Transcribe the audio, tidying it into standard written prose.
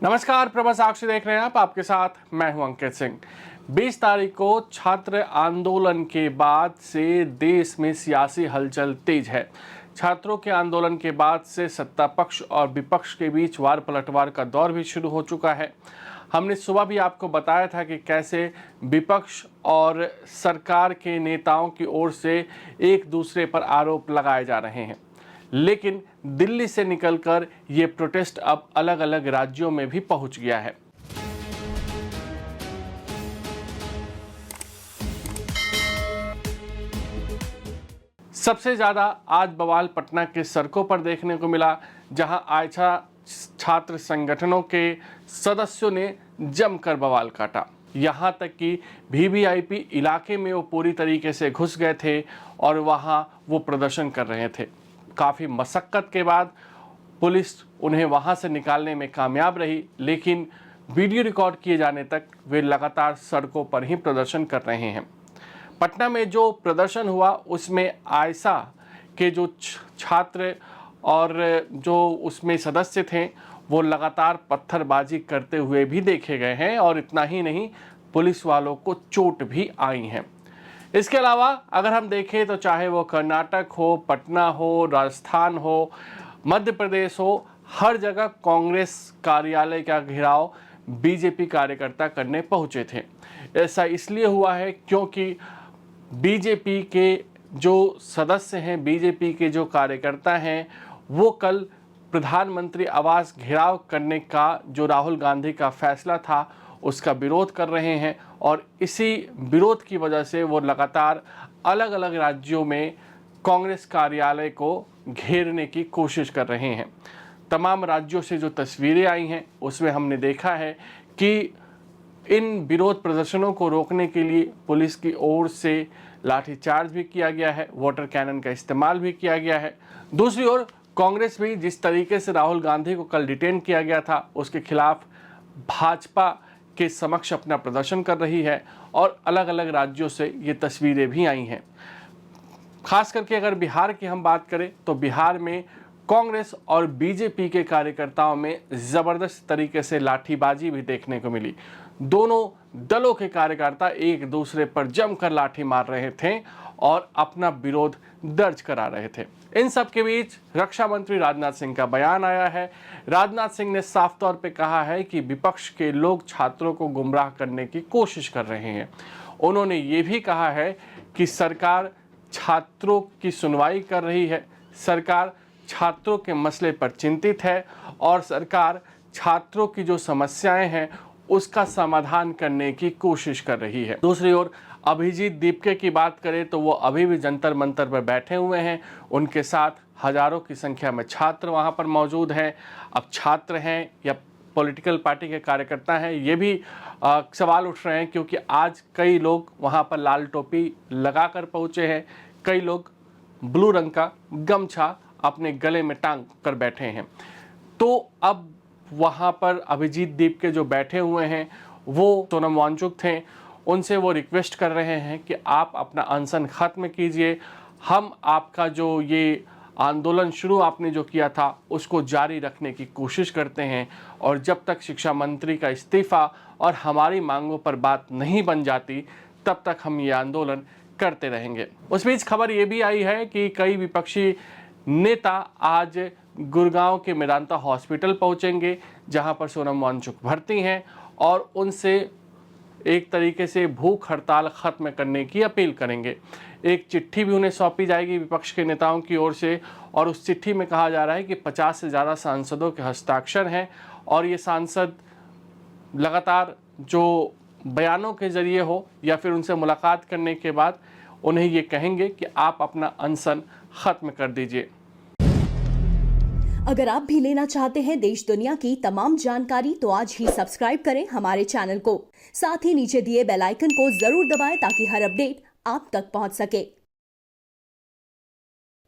नमस्कार, प्रभा साक्षी देख रहे हैं आप। आपके साथ मैं हूं अंकित सिंह। 20 तारीख को छात्र आंदोलन के बाद से देश में सियासी हलचल तेज है। छात्रों के आंदोलन के बाद से सत्ता पक्ष और विपक्ष के बीच वार पलटवार का दौर भी शुरू हो चुका है। हमने सुबह भी आपको बताया था कि कैसे विपक्ष और सरकार के नेताओं की ओर से एक दूसरे पर आरोप लगाए जा रहे हैं, लेकिन दिल्ली से निकलकर ये प्रोटेस्ट अब अलग अलग राज्यों में भी पहुंच गया है। सबसे ज्यादा आज बवाल पटना के सड़कों पर देखने को मिला, जहां आयशा छात्र संगठनों के सदस्यों ने जमकर बवाल काटा। यहां तक कि वीवीआईपी इलाके में वो पूरी तरीके से घुस गए थे और वहां वो प्रदर्शन कर रहे थे। काफ़ी मशक्क़त के बाद पुलिस उन्हें वहां से निकालने में कामयाब रही, लेकिन वीडियो रिकॉर्ड किए जाने तक वे लगातार सड़कों पर ही प्रदर्शन कर रहे हैं। पटना में जो प्रदर्शन हुआ उसमें आयशा के जो छात्र और जो उसमें सदस्य थे वो लगातार पत्थरबाजी करते हुए भी देखे गए हैं, और इतना ही नहीं, पुलिस वालों को चोट भी आई हैं। इसके अलावा अगर हम देखें तो चाहे वो कर्नाटक हो, पटना हो, राजस्थान हो, मध्य प्रदेश हो, हर जगह कांग्रेस कार्यालय का घेराव बीजेपी कार्यकर्ता करने पहुंचे थे। ऐसा इसलिए हुआ है क्योंकि बीजेपी के जो सदस्य हैं, बीजेपी के जो कार्यकर्ता हैं, वो कल प्रधानमंत्री आवास घेराव करने का जो राहुल गांधी का फैसला था उसका विरोध कर रहे हैं, और इसी विरोध की वजह से वो लगातार अलग अलग राज्यों में कांग्रेस कार्यालय को घेरने की कोशिश कर रहे हैं। तमाम राज्यों से जो तस्वीरें आई हैं उसमें हमने देखा है कि इन विरोध प्रदर्शनों को रोकने के लिए पुलिस की ओर से लाठीचार्ज भी किया गया है, वाटर कैनन का इस्तेमाल भी किया गया है। दूसरी ओर कांग्रेस भी जिस तरीके से राहुल गांधी को कल डिटेन किया गया था उसके खिलाफ भाजपा के समक्ष अपना प्रदर्शन कर रही है, और अलग अलग राज्यों से ये तस्वीरें भी आई हैं। खास करके अगर बिहार की हम बात करें तो बिहार में कांग्रेस और बीजेपी के कार्यकर्ताओं में ज़बरदस्त तरीके से लाठीबाजी भी देखने को मिली। दोनों दलों के कार्यकर्ता एक दूसरे पर जमकर लाठी मार रहे थे और अपना विरोध दर्ज करा रहे थे। इन सब के बीच रक्षा मंत्री राजनाथ सिंह का बयान आया है। राजनाथ सिंह ने साफ तौर पे कहा है कि विपक्ष के लोग छात्रों को गुमराह करने की कोशिश कर रहे हैं। उन्होंने ये भी कहा है कि सरकार छात्रों की सुनवाई कर रही है, सरकार छात्रों के मसले पर चिंतित है, और सरकार छात्रों की जो समस्याएं हैं उसका समाधान करने की कोशिश कर रही है। दूसरी ओर अभिजीत दीपके की बात करें तो वो अभी भी जंतर मंतर पर बैठे हुए हैं। उनके साथ हजारों की संख्या में छात्र वहां पर मौजूद हैं। अब छात्र हैं या पॉलिटिकल पार्टी के कार्यकर्ता हैं, ये भी सवाल उठ रहे हैं, क्योंकि आज कई लोग वहां पर लाल टोपी लगाकर पहुंचे हैं, कई लोग ब्लू रंग का गमछा अपने गले में टांग कर बैठे हैं। तो अब वहां पर अभिजीत दीपके जो बैठे हुए हैं वो सोनम वांगचुक थे, उनसे वो रिक्वेस्ट कर रहे हैं कि आप अपना अनशन ख़त्म कीजिए, हम आपका जो ये आंदोलन शुरू आपने जो किया था उसको जारी रखने की कोशिश करते हैं, और जब तक शिक्षा मंत्री का इस्तीफ़ा और हमारी मांगों पर बात नहीं बन जाती तब तक हम ये आंदोलन करते रहेंगे। उस बीच खबर ये भी आई है कि कई विपक्षी नेता आज गुड़गांव के मेदांता हॉस्पिटल पहुंचेंगे, जहां पर सोनम वांगचुक भर्ती हैं, और उनसे एक तरीके से भूख हड़ताल ख़त्म करने की अपील करेंगे। एक चिट्ठी भी उन्हें सौंपी जाएगी विपक्ष के नेताओं की ओर से, और उस चिट्ठी में कहा जा रहा है कि 50 से ज़्यादा सांसदों के हस्ताक्षर हैं, और ये सांसद लगातार जो बयानों के ज़रिए हो या फिर उनसे मुलाकात करने के बाद उन्हें ये कहेंगे कि आप अपना अनशन ख़त्म कर दीजिए। अगर आप भी लेना चाहते हैं देश दुनिया की तमाम जानकारी तो आज ही सब्सक्राइब करें हमारे चैनल को। साथ ही नीचे दिए बेल आइकन को जरूर दबाएं ताकि हर अपडेट आप तक पहुंच सके।